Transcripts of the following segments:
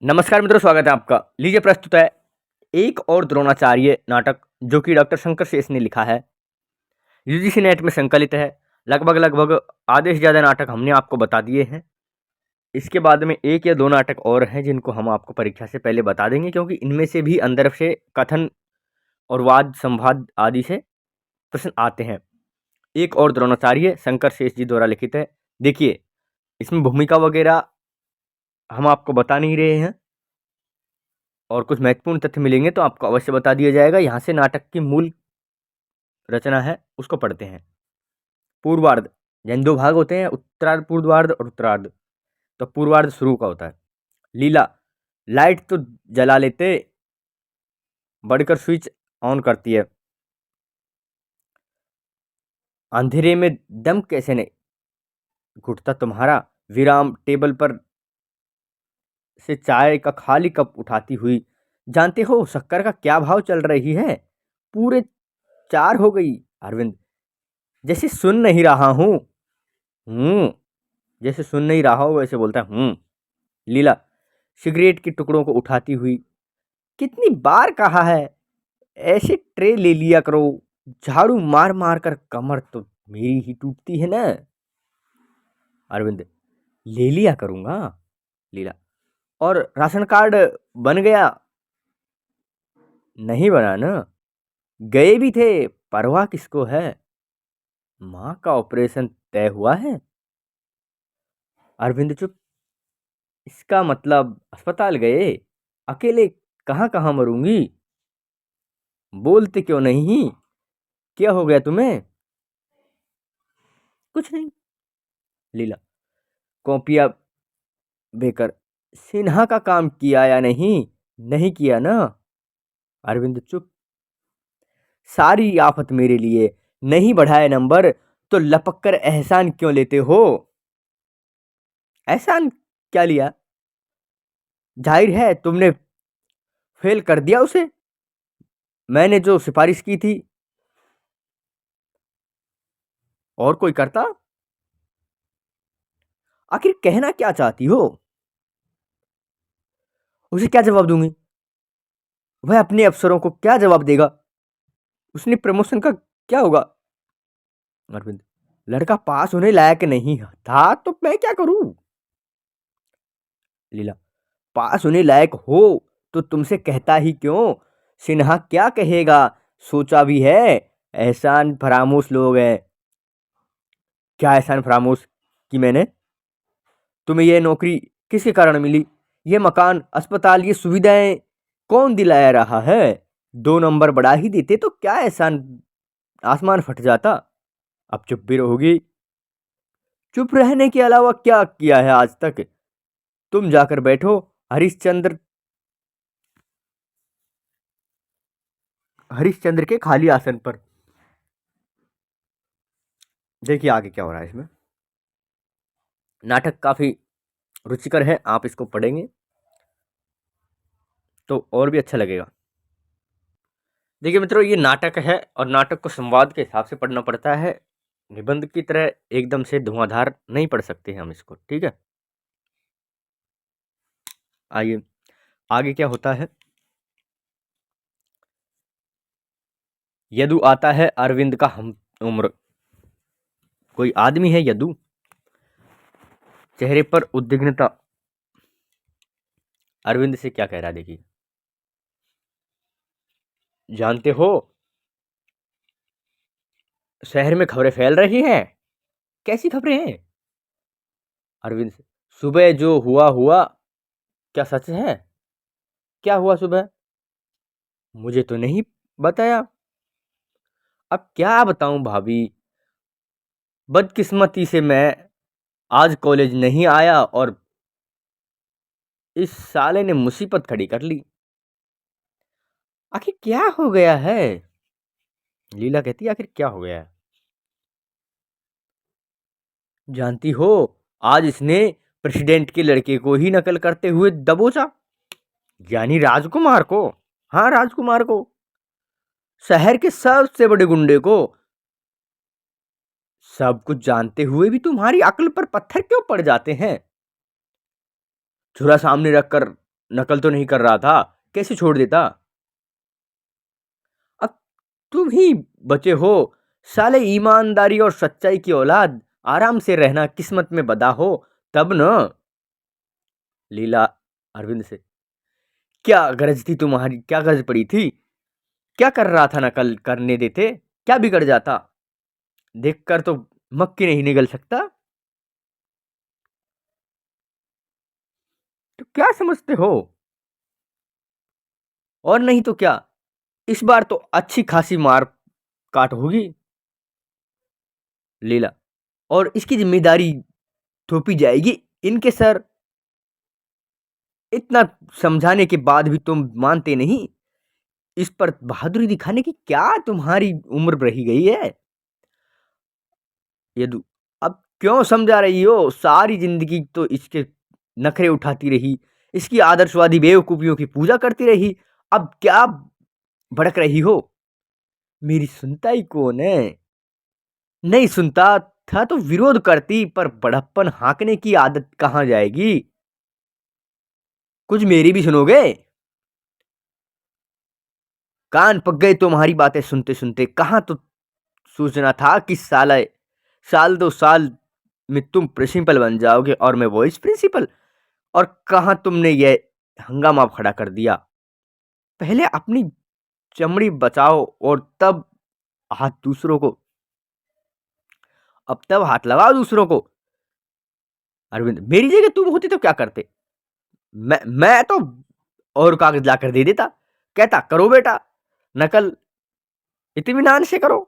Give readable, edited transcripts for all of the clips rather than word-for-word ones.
नमस्कार मित्रों, स्वागत है आपका। लीजिए प्रस्तुत है एक और द्रोणाचार्य नाटक जो कि डॉक्टर शंकर शेष ने लिखा है। यूजीसी नेट में संकलित है। लगभग आधे से ज़्यादा नाटक हमने आपको बता दिए हैं। इसके बाद में एक या दो नाटक और हैं जिनको हम आपको परीक्षा से पहले बता देंगे, क्योंकि इनमें से भी अंदर से कथन और वाद संवाद आदि से प्रश्न आते हैं। एक और द्रोणाचार्य शंकर शेष जी द्वारा लिखित है। देखिए, इसमें भूमिका वगैरह हम आपको बता नहीं रहे हैं और कुछ महत्वपूर्ण तथ्य मिलेंगे तो आपको अवश्य बता दिया जाएगा। यहाँ से नाटक की मूल रचना है उसको पढ़ते हैं। पूर्वार्ध, यानी दो भाग होते हैं, उत्तरार्ध, पूर्वार्ध और उत्तरार्ध। तो पूर्वार्ध शुरू का होता है। लीला, लाइट तो जला लेते, बढ़कर स्विच ऑन करती है। अंधेरे में दम कैसे नहीं घुटता तुम्हारा। विराम, टेबल पर से चाय का खाली कप उठाती हुई, जानते हो शक्कर का क्या भाव चल रही है? पूरे 4 हो गई। अरविंद, जैसे सुन नहीं रहा हूँ। जैसे सुन नहीं रहा हो वैसे बोलता है। लीला, सिगरेट के टुकड़ों को उठाती हुई, कितनी बार कहा है ऐसे ट्रे ले लिया करो। झाड़ू मार मार कर कमर तो मेरी ही टूटती है ना। अरविंद, ले लिया करूंगा। लीला, और राशन कार्ड बन गया? नहीं बना ना। गए भी थे, परवाह किसको है। माँ का ऑपरेशन तय हुआ है? अरविंद चुप। इसका मतलब अस्पताल गए? अकेले कहाँ कहाँ मरूंगी। बोलते क्यों नहीं? क्या हो गया तुम्हें? कुछ नहीं। लीला, कॉपियां बेकर सिन्हा का काम किया या नहीं? नहीं किया ना। अरविंद चुप। सारी आफत मेरे लिए। नहीं बढ़ाए नंबर तो लपक कर एहसान क्यों लेते हो? एहसान क्या लिया? जाहिर है तुमने फेल कर दिया उसे। मैंने जो सिफारिश की थी। और कोई करता? आखिर कहना क्या चाहती हो? उसे क्या जवाब दूंगी? वह अपने अफसरों को क्या जवाब देगा? उसने प्रमोशन का क्या होगा? अरविंद, लड़का पास होने लायक नहीं था तो मैं क्या करूं? लीला, पास होने लायक हो तो तुमसे कहता ही क्यों? सिन्हा क्या कहेगा? सोचा भी है? एहसान फरामोश लोग हैं। क्या एहसान फरामोश की मैंने? तुम्हें यह नौकरी किसके कारण मिली? ये मकान, अस्पताल, ये सुविधाएं कौन दिलाया रहा है? 2 नंबर बढ़ा ही देते तो क्या एहसान आसमान फट जाता। अब चुप भी रहोगी? चुप रहने के अलावा क्या किया है आज तक? तुम जाकर बैठो हरिश्चंद्र हरिश्चंद्र के खाली आसन पर। देखिए आगे क्या हो रहा है इसमें। नाटक काफी रुचिकर है, आप इसको पढ़ेंगे तो और भी अच्छा लगेगा। देखिए मित्रों, ये नाटक है और नाटक को संवाद के हिसाब से पढ़ना पड़ता है। निबंध की तरह एकदम से धुआंधार नहीं पढ़ सकते हैं हम इसको, ठीक है। आइए आगे क्या होता है। यदु आता है अरविंद का हम उम्र। कोई आदमी है यदु? चेहरे पर उद्विग्नता। अरविंद से क्या कह रहा है देखिए। जानते हो शहर में खबरें फैल रही हैं। कैसी खबरें हैं? अरविंद से, सुबह जो हुआ हुआ क्या सच है? क्या हुआ सुबह? मुझे तो नहीं बताया। अब क्या बताऊं भाभी, बदकिस्मती से मैं आज कॉलेज नहीं आया और इस साले ने मुसीबत खड़ी कर ली। आखिर क्या हो गया है? लीला कहती है, आखिर क्या हो गया है? जानती हो, आज इसने प्रेसिडेंट के लड़के को ही नकल करते हुए दबोचा। यानी राजकुमार को। हाँ, राजकुमार को, शहर के सबसे बड़े गुंडे को। सब कुछ जानते हुए भी तुम्हारी अक्ल पर पत्थर क्यों पड़ जाते हैं? छुरा सामने रखकर नकल तो नहीं कर रहा था, कैसे छोड़ देता? अब तुम ही बचे हो, साले ईमानदारी और सच्चाई की औलाद, आराम से रहना किस्मत में बदा हो तब न। लीला अरविंद से, क्या गरज थी तुम्हारी, क्या गरज पड़ी थी? क्या कर रहा था, नकल करने देते, क्या बिगड़ जाता? देखकर तो मक्खी नहीं निगल सकता। तो क्या समझते हो? और नहीं तो क्या, इस बार तो अच्छी खासी मार काट होगी। लीला, और इसकी जिम्मेदारी थोपी जाएगी इनके सर। इतना समझाने के बाद भी तुम मानते नहीं। इस पर बहादुरी दिखाने की क्या तुम्हारी उम्र रही गई है? यदु, अब क्यों समझा रही हो? सारी जिंदगी तो इसके नखरे उठाती रही, इसकी आदर्शवादी बेवकूफियों की पूजा करती रही, अब क्या भड़क रही हो? मेरी सुनता ही कौन है? नहीं सुनता था तो विरोध करती, पर बड़प्पन हाँकने की आदत कहाँ जाएगी? कुछ मेरी भी सुनोगे? कान पक गए तुम्हारी बातें सुनते सुनते। कहाँ तो सोचना था कि साल 2 साल में तुम प्रिंसिपल बन जाओगे और मैं वाइस प्रिंसिपल। और कहाँ तुमने ये हंगामा खड़ा कर दिया। पहले अपनी चमड़ी बचाओ और तब हाथ दूसरों को अब तब हाथ लगाओ दूसरों को। अरविंद, मेरी जगह तुम होती तो क्या करते? मैं तो और कागज लाकर दे देता, कहता करो बेटा, नकल इत्मीनान से करो।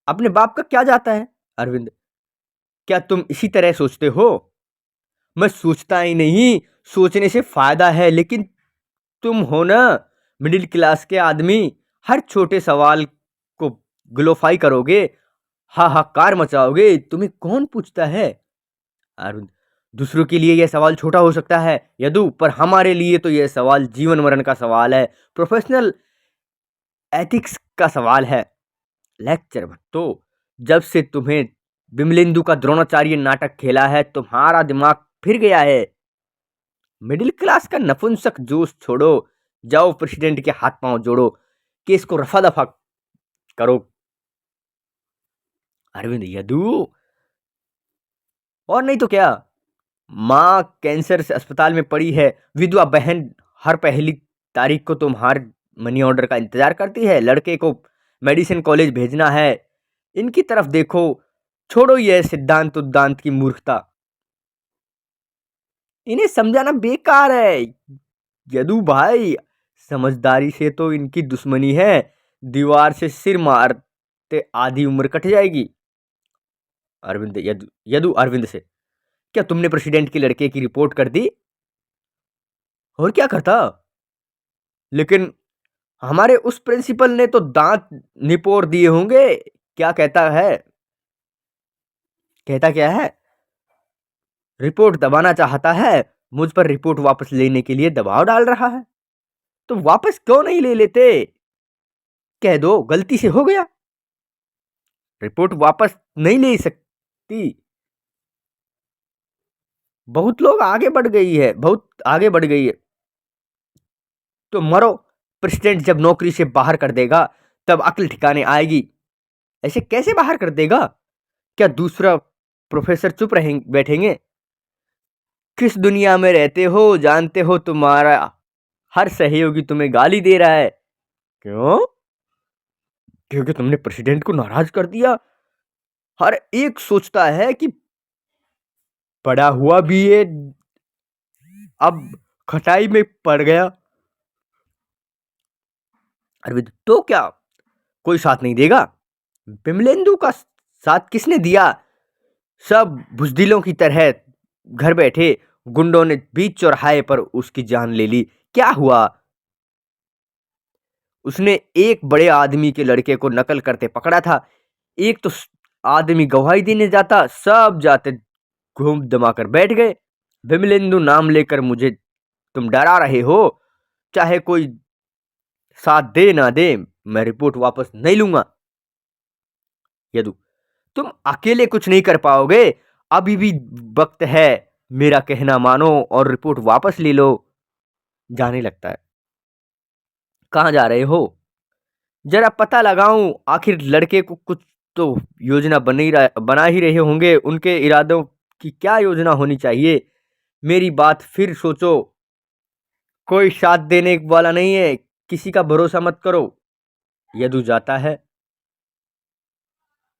अपने बाप का क्या जाता है? अरविंद, क्या तुम इसी तरह सोचते हो? मैं सोचता ही नहीं, सोचने से फायदा है, लेकिन तुम हो ना मिडिल क्लास के आदमी, हर छोटे सवाल को ग्लोफाई करोगे, हाहाकार मचाओगे। तुम्हें कौन पूछता है? अरविंद, दूसरों के लिए यह सवाल छोटा हो सकता है यदु, पर हमारे लिए तो यह सवाल जीवन मरण का सवाल है, प्रोफेशनल एथिक्स का सवाल है। लेक्चर मत तो। जब से तुम्हें बिमलेंदु का द्रोणाचार्य नाटक खेला है, तुम्हारा दिमाग फिर गया है। मिडिल क्लास का नपुंसक जोश छोड़ो, जाओ प्रेसिडेंट के हाथ पांव जोड़ो, केस को रफा दफा करो। अरविंद, यदु, और नहीं तो क्या, माँ कैंसर से अस्पताल में पड़ी है, विधवा बहन हर पहली तारीख को तुम्हारे मनी ऑर्डर का इंतजार करती है, लड़के को मेडिसिन कॉलेज भेजना है। इनकी तरफ देखो, छोड़ो यह सिद्धांत उद्दांत की मूर्खता, इन्हें समझाना बेकार है। यदु भाई, समझदारी से तो इनकी दुश्मनी है, दीवार से सिर मारते आधी उम्र कट जाएगी। अरविंद, यदु अरविंद से, क्या तुमने प्रेसिडेंट के लड़के की रिपोर्ट कर दी? और क्या करता? लेकिन हमारे उस प्रिंसिपल ने तो दांत निपोर दिए होंगे। क्या कहता है? कहता क्या है? रिपोर्ट दबाना चाहता है, मुझ पर रिपोर्ट वापस लेने के लिए दबाव डाल रहा है। तो वापस क्यों नहीं ले लेते? कह दो गलती से हो गया, रिपोर्ट वापस नहीं ले सकती। बहुत लोग आगे बढ़ गई है, बहुत आगे बढ़ गई है। तो मरो, प्रेसिडेंट जब नौकरी से बाहर कर देगा तब अक्ल ठिकाने आएगी। ऐसे कैसे बाहर कर देगा? क्या दूसरा प्रोफेसर चुप रहेंगे, बैठेंगे? किस दुनिया में रहते हो, जानते हो तुम्हारा हर सहयोगी तुम्हें गाली दे रहा है। क्यों? क्योंकि तुमने प्रेसिडेंट को नाराज कर दिया। हर एक सोचता है कि पढ़ा हुआ भी है, अब खटाई में पड़ गया। अरविंद, तो क्या कोई साथ नहीं देगा? विमलेंदु का साथ किसने दिया? सब बुजदिलों की तरह घर बैठे गुंडों ने बीच चौराहे पर उसकी जान ले ली। क्या हुआ? उसने एक बड़े आदमी के लड़के को नकल करते पकड़ा था। एक तो आदमी गवाही देने जाता, सब जाते घूम दमा कर बैठ गए। विमलेंदु नाम लेकर मुझे तुम डरा रहे हो। चाहे कोई साथ दे ना दे, मैं रिपोर्ट वापस नहीं लूंगा। यदु, तुम अकेले कुछ नहीं कर पाओगे, अभी भी वक्त है। मेरा कहना मानो और रिपोर्ट वापस ले लो। जाने लगता है। कहाँ जा रहे हो? जरा पता लगाऊं, आखिर लड़के को कुछ तो योजना बना ही रहे होंगे। उनके इरादों की क्या योजना होनी चाहिए? मेरी बात फिर सोचो। कोई साथ देने वाला नहीं है, किसी का भरोसा मत करो। यदु जाता है।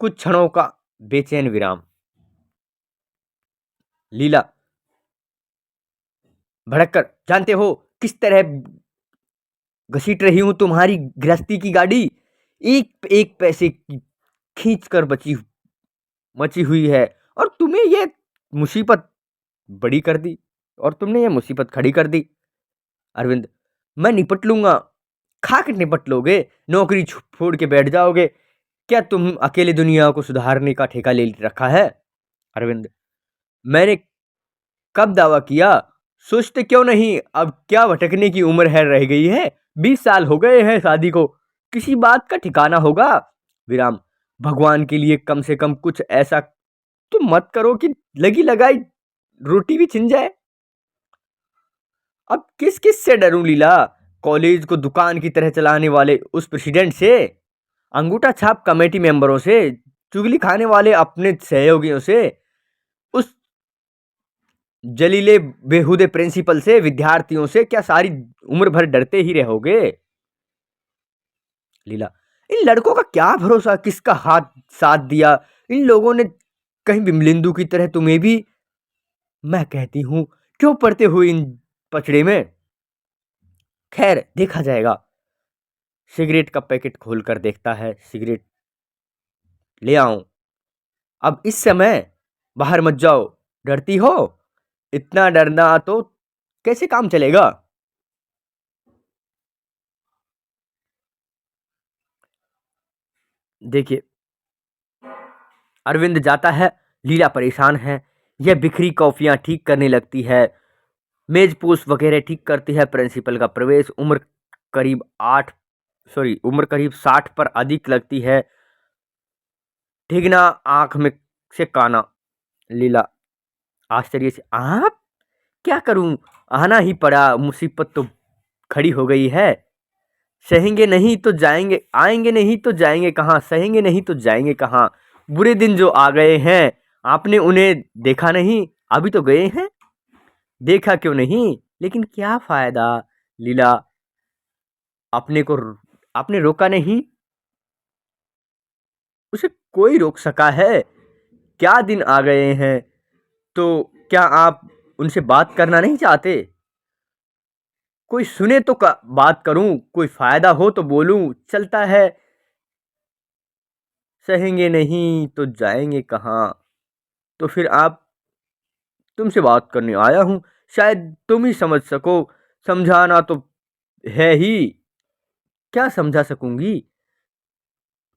कुछ क्षणों का बेचैन विराम। लीला भड़क कर, जानते हो किस तरह घसीट रही हूं तुम्हारी गृहस्थी की गाड़ी? एक एक पैसे की खींच कर मची हुई है, और तुम्हें यह मुसीबत बड़ी कर दी, और तुमने ये मुसीबत खड़ी कर दी। अरविंद, मैं निपट लूंगा। खा के निपट लोगे? नौकरी छोड़ के बैठ जाओगे? क्या तुम अकेले दुनिया को सुधारने का ठेका ले रखा है? अरविंद, मैंने कब दावा किया? सोचते क्यों नहीं? अब क्या भटकने की उम्र है रह गई है? 20 साल हो गए हैं शादी को, किसी बात का ठिकाना होगा। विराम, भगवान के लिए कम से कम कुछ ऐसा तो मत करो कि लगी लगाई रोटी भी छिन जाए। अब किस किस से डरूं लीला? कॉलेज को दुकान की तरह चलाने वाले उस प्रेसिडेंट से, अंगूठा छाप कमेटी मेंबरों से, चुगली खाने वाले अपने सहयोगियों से, उस जलीले बेहुदे प्रिंसिपल से, विद्यार्थियों से क्या सारी उम्र भर डरते ही रहोगे? लीला, इन लड़कों का क्या भरोसा, किसका हाथ साथ दिया? इन लोगों ने कहीं बिमलिंदु की तरह तुम्हें भी, मैं कहती हूं, क्यों पड़ते हुए इन पचड़े में? खैर देखा जाएगा। सिगरेट का पैकेट खोलकर देखता है। सिगरेट ले आऊं? अब इस समय बाहर मत जाओ। डरती हो? इतना डरना तो कैसे काम चलेगा? देखिए, अरविंद जाता है। लीला परेशान है। यह बिखरी कॉफियां ठीक करने लगती है, मेज पोस्ट वगैरह ठीक करती है। प्रिंसिपल का प्रवेश। करीब आठ उम्र करीब 60 पर अधिक लगती है। ठिगना आंख में से काना। लीला आश्चर्य से, आप? क्या करूं? आना ही पड़ा, मुसीबत तो खड़ी हो गई है। सहेंगे नहीं तो जाएंगे, आएंगे नहीं तो जाएंगे कहाँ? सहेंगे नहीं तो जाएंगे कहाँ? बुरे दिन जो आ गए हैं, आपने उन्हें देखा नहीं? अभी तो गए हैं। देखा क्यों नहीं? लेकिन क्या फायदा? लीला, अपने को आपने रोका नहीं, उसे कोई रोक सका है? क्या दिन आ गए हैं? तो क्या आप उनसे बात करना नहीं चाहते? कोई सुने तो बात करूं, कोई फायदा हो तो बोलूं, चलता है। सहेंगे नहीं तो जाएंगे कहाँ? तो फिर आप, तुमसे बात करने आया हूं, शायद तुम ही समझ सको। समझाना तो है ही। क्या समझा सकूंगी?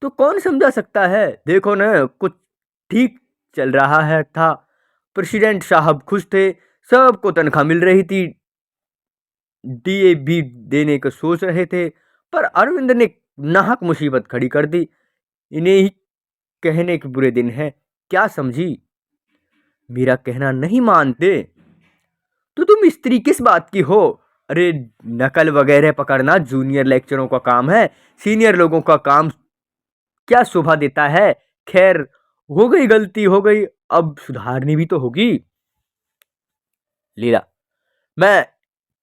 तो कौन समझा सकता है? देखो ना, कुछ ठीक चल रहा है था। प्रेसिडेंट साहब खुश थे, सबको तनख्वाह मिल रही थी, डीए भी देने को सोच रहे थे, पर अरविंद ने नाहक मुसीबत खड़ी कर दी। इन्हें ही कहने के बुरे दिन हैं। क्या समझी? मेरा कहना नहीं मानते तो तुम स्त्री किस बात की हो? अरे, नकल वगैरह पकड़ना जूनियर लेक्चरों का काम है, सीनियर लोगों का काम क्या शोभा देता है? खैर, हो गई गलती हो गई, अब सुधारनी भी तो होगी। लीला, मैं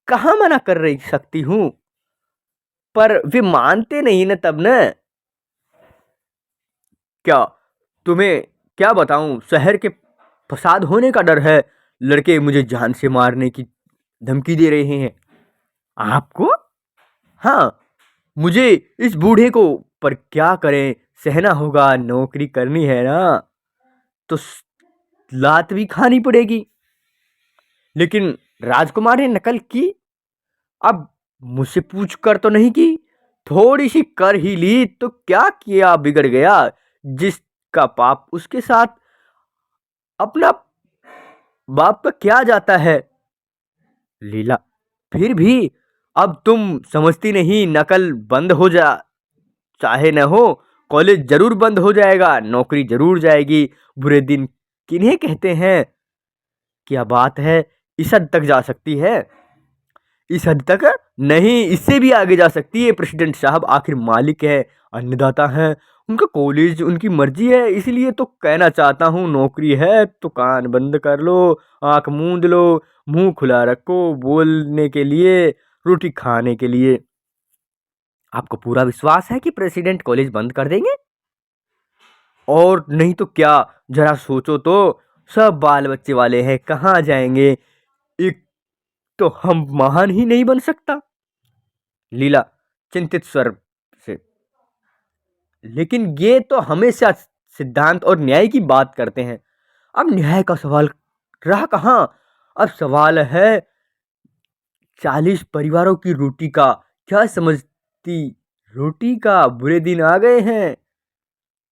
कहाँ मना कर रही सकती हूँ, पर वे मानते नहीं न, तब न। क्या तुम्हें क्या बताऊं, शहर के फसाद होने का डर है। लड़के मुझे जान से मारने की धमकी दे रहे हैं। आपको? हाँ, मुझे, इस बूढ़े को। पर क्या करें, सहना होगा, नौकरी करनी है ना, तो लात भी खानी पड़ेगी। लेकिन राजकुमार ने नकल की। अब मुझसे पूछ कर तो नहीं की, थोड़ी सी कर ही ली तो क्या किया बिगड़ गया? जिसका पाप उसके साथ, अपना बाप का क्या जाता है? लीला, फिर भी अब तुम समझती नहीं, नकल बंद हो जा, चाहे न हो, कॉलेज जरूर बंद हो जाएगा, नौकरी जरूर जाएगी। बुरे दिन किन्हें कहते हैं? क्या बात है, इस हद तक जा सकती है? इस हद तक नहीं, इससे भी आगे जा सकती है। प्रेसिडेंट साहब आखिर मालिक है, अन्नदाता हैं, उनका कॉलेज उनकी मर्जी है। इसलिए तो कहना चाहता हूँ, नौकरी है तो कान बंद कर लो, आंख मूंद लो, मुंह खुला रखो, बोलने के लिए, रोटी खाने के लिए। आपको पूरा विश्वास है कि प्रेसिडेंट कॉलेज बंद कर देंगे? और नहीं तो क्या, जरा सोचो तो, सब बाल बच्चे वाले हैं, कहाँ जाएंगे? एक तो हम महान ही नहीं बन सकता। लीला चिंतित स्वर से, लेकिन ये तो हमेशा सिद्धांत और न्याय की बात करते हैं। अब न्याय का सवाल रहा कहाँ? अब सवाल है 40 परिवारों की रोटी का। क्या समझती, रोटी का बुरे दिन आ गए हैं,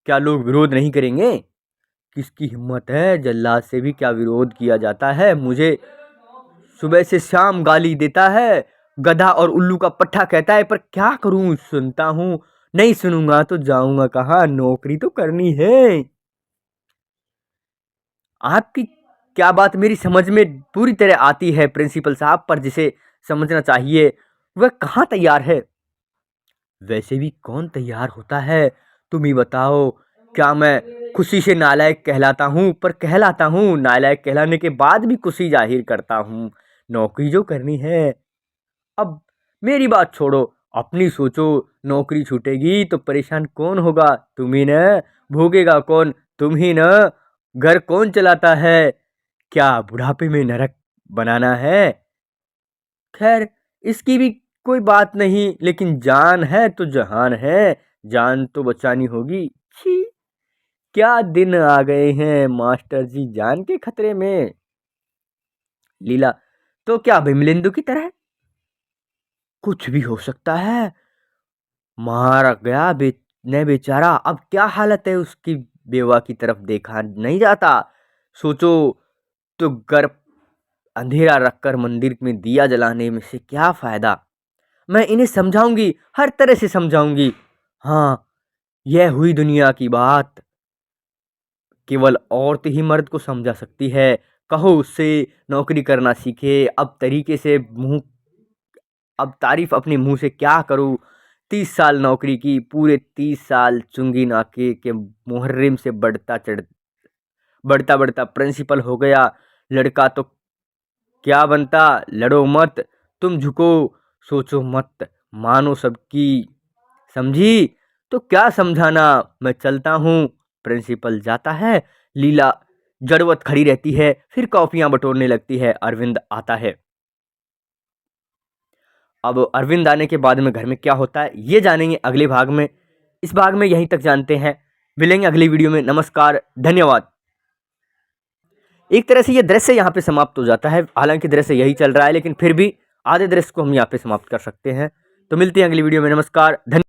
क्या लोग विरोध नहीं करेंगे? किसकी हिम्मत है, जल्लाद से भी क्या विरोध किया जाता है? मुझे सुबह से शाम गाली देता है, गधा और उल्लू का पट्टा कहता है, पर क्या करूं, सुनता हूं। नहीं सुनूंगा तो जाऊंगा कहाँ, नौकरी तो करनी है। आपकी क्या बात मेरी समझ में पूरी तरह आती है प्रिंसिपल साहब, पर जिसे समझना चाहिए वह कहाँ तैयार है। वैसे भी कौन तैयार होता है, तुम ही बताओ। क्या मैं खुशी से नालायक कहलाता हूँ? पर कहलाता हूँ, नालायक कहलाने के बाद भी खुशी जाहिर करता हूँ। नौकरी जो करनी है। अब मेरी बात छोड़ो, अपनी सोचो। नौकरी छूटेगी तो परेशान कौन होगा? तुम ही न। भोगेगा कौन? तुम ही न। घर कौन चलाता है? क्या बुढ़ापे में नरक बनाना है? खैर, इसकी भी कोई बात नहीं, लेकिन जान है तो जहान है, जान तो बचानी होगी। छी, क्या दिन आ गए हैं मास्टर जी, जान के खतरे में। लीला, तो क्या भीमलिंदु की तरह? कुछ भी हो सकता है। मारा गया ने बेचारा, अब क्या हालत है उसकी? बेवा की तरफ देखा नहीं जाता। सोचो तो, घर अंधेरा रखकर मंदिर में दिया जलाने में से क्या फायदा? मैं इन्हें समझाऊंगी, हर तरह से समझाऊंगी। हाँ, यह हुई दुनिया की बात। केवल औरत ही मर्द को समझा सकती है। कहो उससे नौकरी करना सीखे। अब तरीके से मुंह, अब तारीफ अपने मुंह से क्या करूं? 30 साल नौकरी की, पूरे 30 साल चुंगी नाके के मुहर्रिम से बढ़ता बढ़ता प्रिंसिपल हो गया। लड़का तो क्या बनता? लड़ो मत, तुम झुको, सोचो मत, मानो सबकी। समझी? तो क्या समझाना, मैं चलता हूँ। प्रिंसिपल जाता है। लीला जड़वत खड़ी रहती है, फिर कॉफियां बटोरने लगती है। अरविंद आता है। अब अरविंद आने के बाद में घर में क्या होता है ये जानेंगे अगले भाग में। इस भाग में यहीं तक जानते हैं, मिलेंगे अगली वीडियो में। नमस्कार, धन्यवाद। एक तरह से ये दृश्य यहाँ पे समाप्त हो जाता है, हालांकि दृश्य यही चल रहा है, लेकिन फिर भी आधे दृश्य को हम यहाँ पे समाप्त कर सकते हैं। तो मिलते हैं अगली वीडियो में। नमस्कार, धन्यवाद।